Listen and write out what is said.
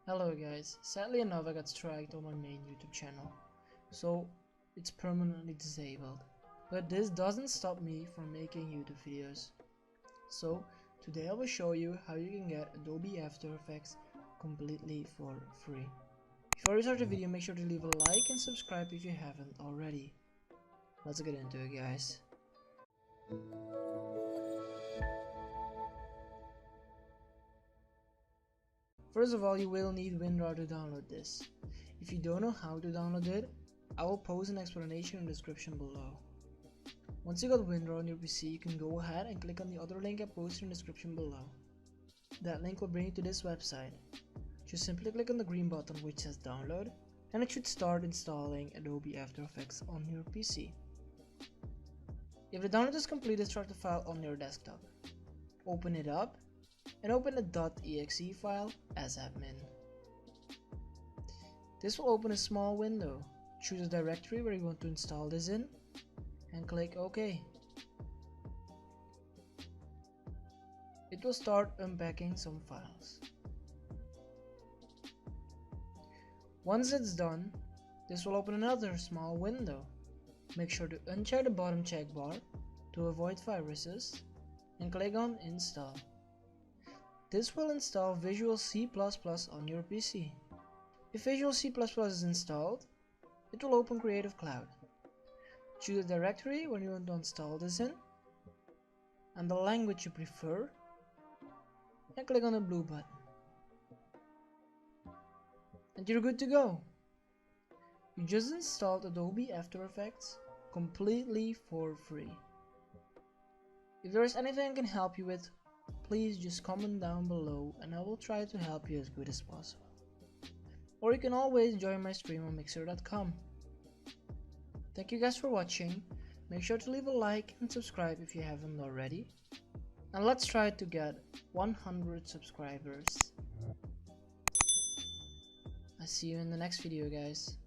Hello guys, sadly enough I got striked on my main YouTube channel, so it's permanently disabled. But this doesn't stop me from making YouTube videos. So today I will show you how you can get Adobe After Effects completely for free. Before we start the video, make sure to leave a like and subscribe if you haven't already. Let's get into it, guys. First of all, you will need WinRAR to download this. If you don't know how to download it, I will post an explanation in the description below. Once you got WinRAR on your PC, you can go ahead and click on the other link I posted in the description below. That link will bring you to this website. Just simply click on the green button which says download, and it should start installing Adobe After Effects on your PC. If the download is completed, start the file on your desktop. Open it up and open the .exe file as admin. This will open a small window. Choose a directory where you want to install this in and click OK. It will start unpacking some files. Once it's done, this will open another small window. Make sure to uncheck the bottom checkbar to avoid viruses and click on Install. This will install Visual C++ on your PC. If Visual C++ is installed, it will open Creative Cloud. Choose a directory where you want to install this in, and the language you prefer, and click on the blue button. And you're good to go. You just installed Adobe After Effects completely for free. If there is anything I can help you with, please just comment down below and I will try to help you as good as possible. Or you can always join my stream on mixer.com. Thank you guys for watching. Make sure to leave a like and subscribe if you haven't already. And let's try to get 100 subscribers. I'll see you in the next video, guys.